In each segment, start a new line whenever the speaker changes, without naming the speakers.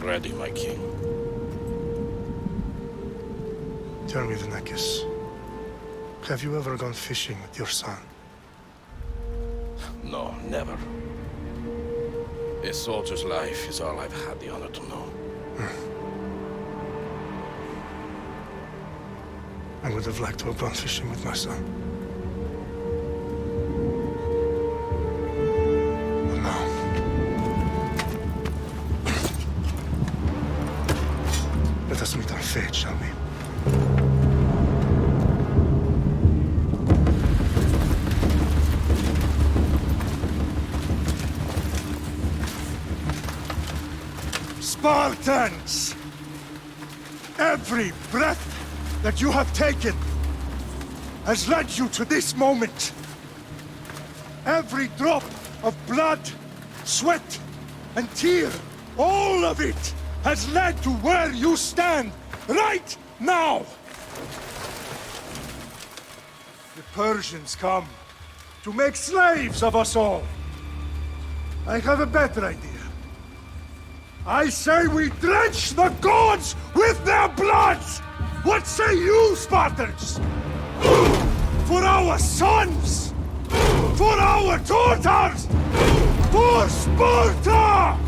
ready, my king.
Tell me, Vinakis, have you ever gone fishing with your son?
No, never. A soldier's life is all I've had the honor to know.
I would have liked to have gone fishing with my son. But now... let us meet our fate, shall we? Spartans! Every breath that you have taken has led you to this moment. Every drop of blood, sweat, and tear, all of it has led to where you stand right now. The Persians come to make slaves of us all. I have a better idea. I say we drench the gods with their blood! What say you, Spartans? For our sons! For our daughters! For Sparta!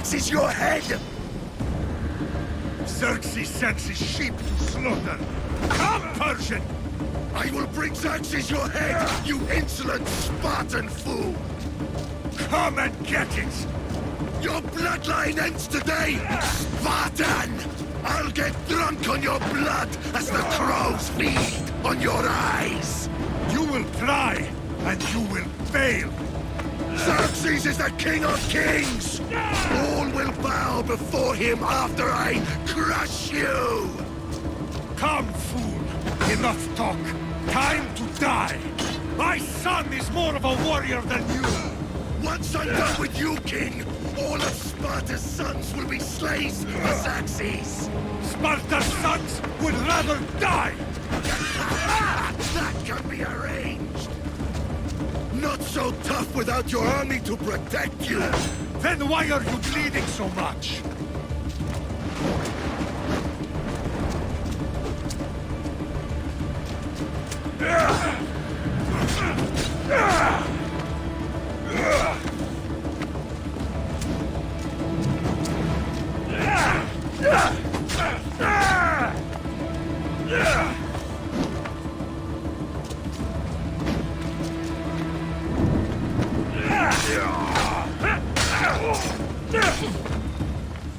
Xerxes your head!
Xerxes sends his sheep to slaughter. Come, Persian!
I will bring Xerxes your head, you insolent Spartan fool!
Come and get it!
Your bloodline ends today, Spartan! I'll get drunk on your blood as the crows feed on your eyes!
You will try, and you will fail.
Xerxes is the king of kings! All will bow before him after I crush you!
Come, fool! Enough talk! Time to die! My son is more of a warrior than you!
Once I'm done with you, king, all of Sparta's sons will be slaves for Xerxes!
Sparta's sons would rather die!
That can be arranged! Not so tough without your army to protect you!
Then why are you bleeding so much?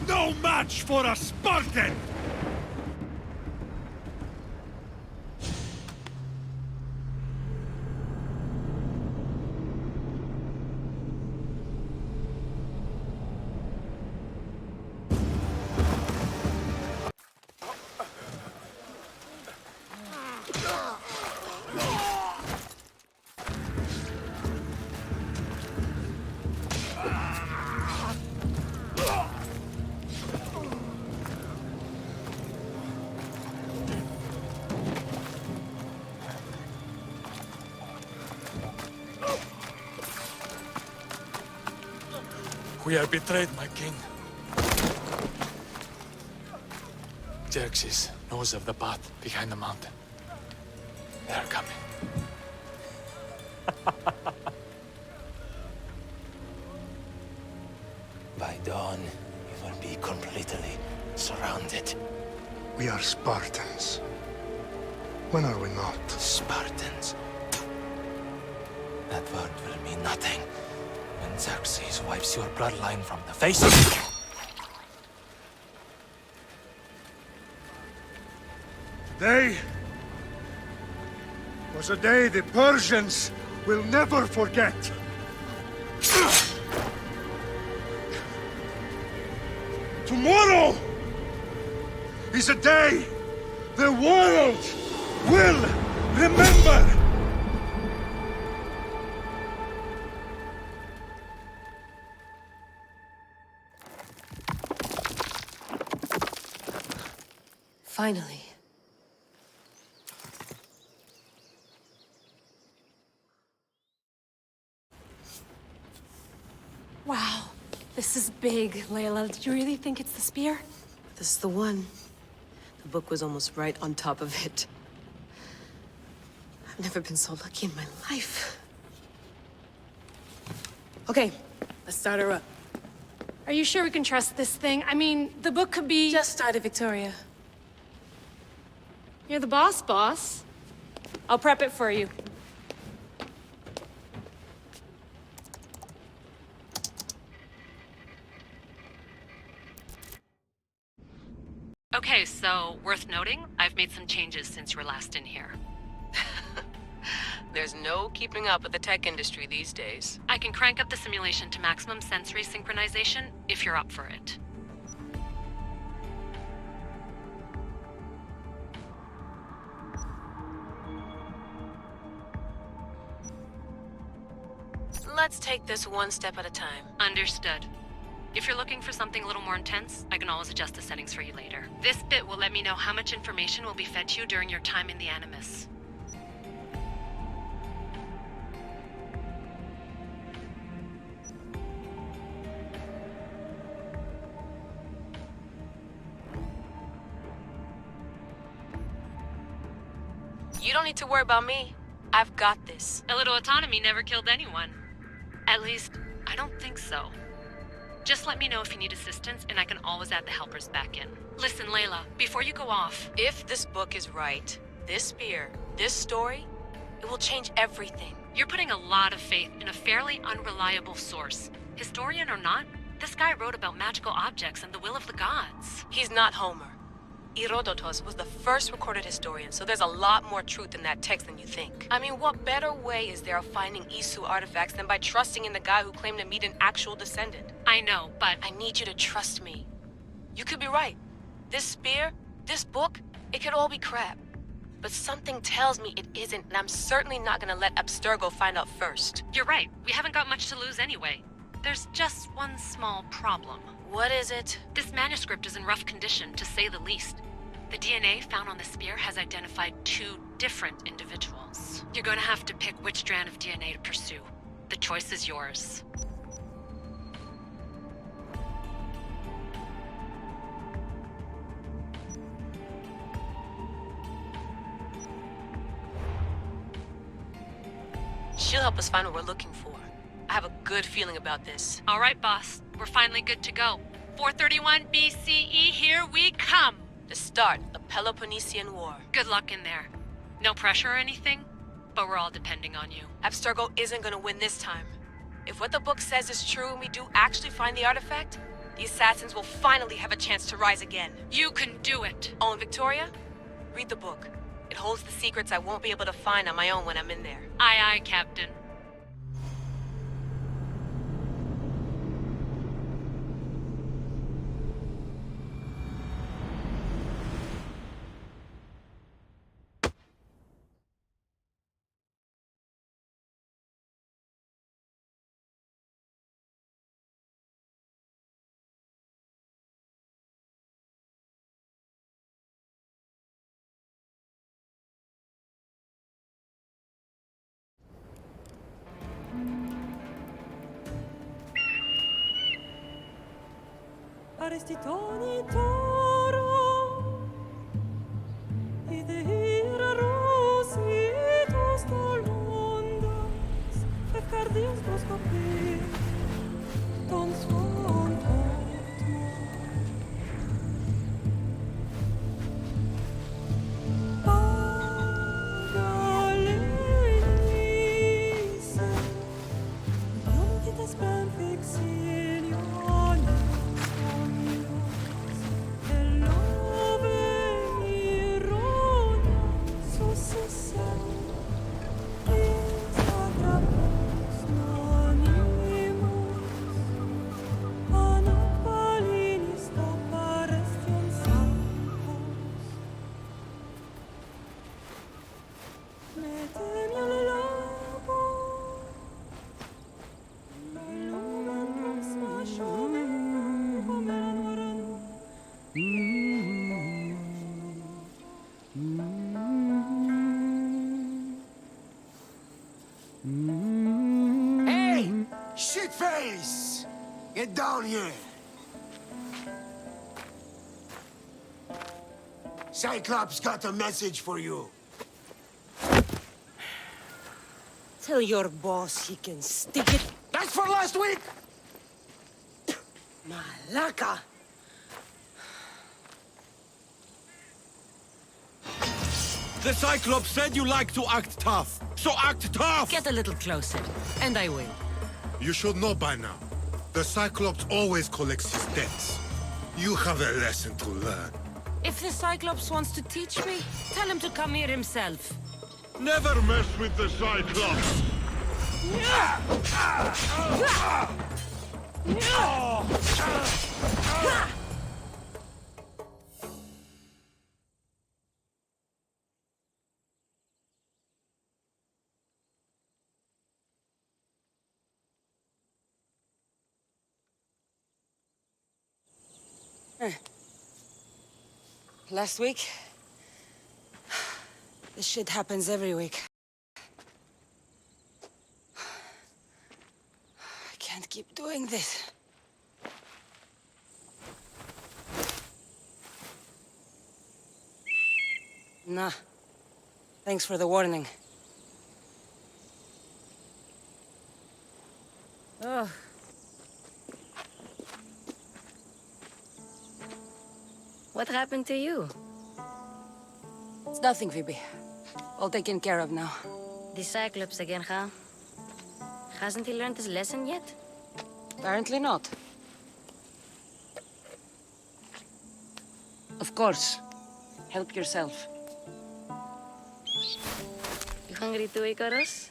No match for a Spartan!
We are betrayed, my king. Xerxes knows of the path behind the mountain. They are coming.
By dawn, we will be completely surrounded.
We are Spartans. When are we not?
Spartans. That word will mean nothing when Xerxes wipes your bloodline from the face of it.
Day was a day the Persians will never forget. Tomorrow is a day the world will remember.
Finally.
Wow, this is big, Layla. Did you really think it's the spear?
This is the one. The book was almost right on top of it. I've never been so lucky in my life. Okay, let's start her up.
Are you sure we can trust this thing? I mean, the book could be...
Just started, Victoria.
You're the boss. I'll prep it for you.
Okay, so worth noting, I've made some changes since you were last in here.
There's no keeping up with the tech industry these days.
I can crank up the simulation to maximum sensory synchronization if you're up for it.
Let's take this one step at a time.
Understood. If you're looking for something a little more intense, I can always adjust the settings for you later. This bit will let me know how much information will be fed to you during your time in the Animus.
You don't need to worry about me. I've got this.
A little autonomy never killed anyone. At least, I don't think so. Just let me know if you need assistance, and I can always add the helpers back in. Listen, Layla, before you go off...
If this book is right, this spear, this story, it will change everything.
You're putting a lot of faith in a fairly unreliable source. Historian or not, this guy wrote about magical objects and the will of the gods.
He's not Homer. Herodotus was the first recorded historian, so there's a lot more truth in that text than you think. I mean, what better way is there of finding Isu artifacts than by trusting in the guy who claimed to meet an actual descendant?
I know, but...
I need you to trust me. You could be right. This spear, this book, it could all be crap. But something tells me it isn't, and I'm certainly not gonna let Abstergo find out first.
You're right. We haven't got much to lose anyway. There's just one small problem.
What is it?
This manuscript is in rough condition, to say the least. The DNA found on the spear has identified 2 different individuals. You're going to have to pick which strand of DNA to pursue. The choice is yours.
She'll help us find what we're looking for. I have a good feeling about this.
All right, boss. We're finally good to go. 431 BCE, here we come!
The start of Peloponnesian War.
Good luck in there. No pressure or anything, but we're all depending on you.
Abstergo isn't gonna win this time. If what the book says is true and we do actually find the artifact, the assassins will finally have a chance to rise again.
You can do it!
Oh, and Victoria? Read the book. It holds the secrets I won't be able to find on my own when I'm in there.
Aye, aye, Captain.
Arestitoni toro Ideira rositos dolondas Fefcardios proscopir Ton son Pagalenise Non titas ben fixilione
Hey! Shitface! Get down here! Cyclops got a message for you.
Tell your boss he can stick it.
That's for last week!
Malaka!
The Cyclops said you like to act tough, so act tough!
Get a little closer, and I will.
You should know by now. The Cyclops always collects his debts. You have a lesson to learn.
If the Cyclops wants to teach me, tell him to come here himself.
Never mess with the Cyclops!
Last week? This shit happens every week. I can't keep doing this. Nah. Thanks for the warning. Ugh. What happened to you?
It's nothing, Phoebe. All taken care of now.
The Cyclops again, huh? Hasn't he learned his lesson yet?
Apparently not. Of course. Help yourself.
You hungry too, Icarus?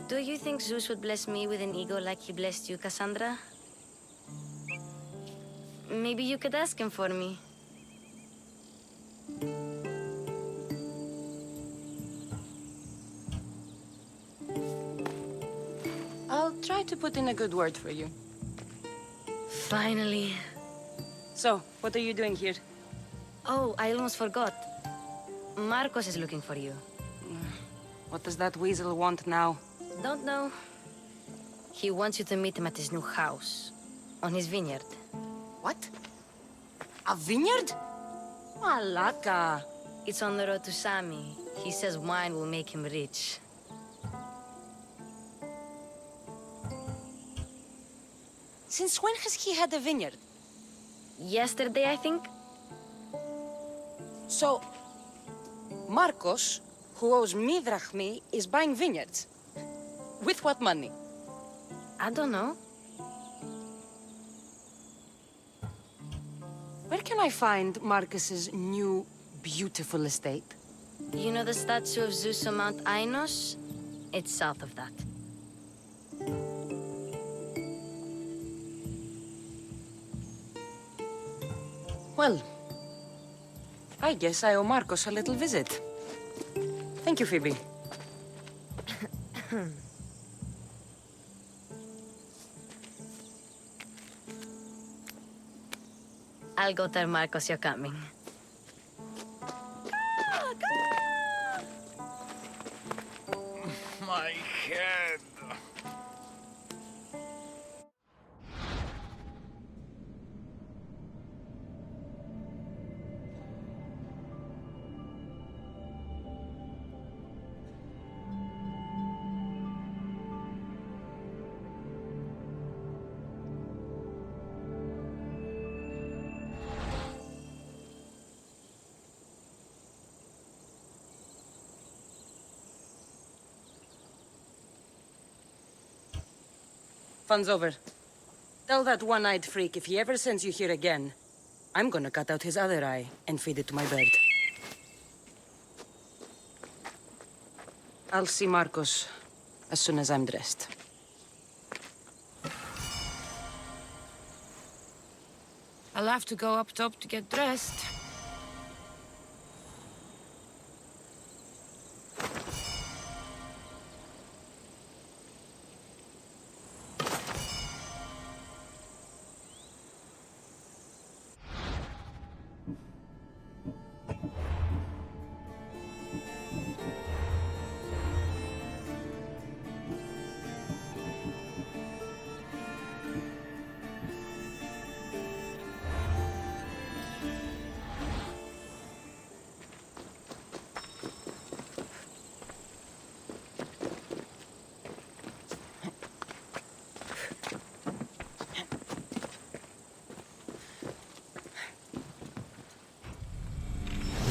Do you think Zeus would bless me with an ego like he blessed you, Cassandra? Maybe you could ask him for me.
I'll try to put in a good word for you.
Finally.
So, what are you doing here?
Oh, I almost forgot. Marcos is looking for you.
What does that weasel want now?
Don't know. He wants you to meet him at his new house. On his vineyard.
What? A vineyard? Malaka.
It's on the road to Sami. He says wine will make him rich.
Since when has he had a vineyard?
Yesterday, I think?
So, Marcos, who owes me drachmi, is buying vineyards. With what money?
I don't know.
Where can I find Marcus's new, beautiful estate?
You know the statue of Zeus on Mount Ainos? It's south of that.
Well, I guess I owe Marcos a little visit. Thank you, Phoebe.
I'll go tell Marcos you're coming.
My head.
Fun's over. Tell that one-eyed freak if he ever sends you here again, I'm gonna cut out his other eye and feed it to my bird. I'll see Marcos as soon as I'm dressed.
I'll have to go up top to get dressed.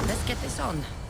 Let's get this on.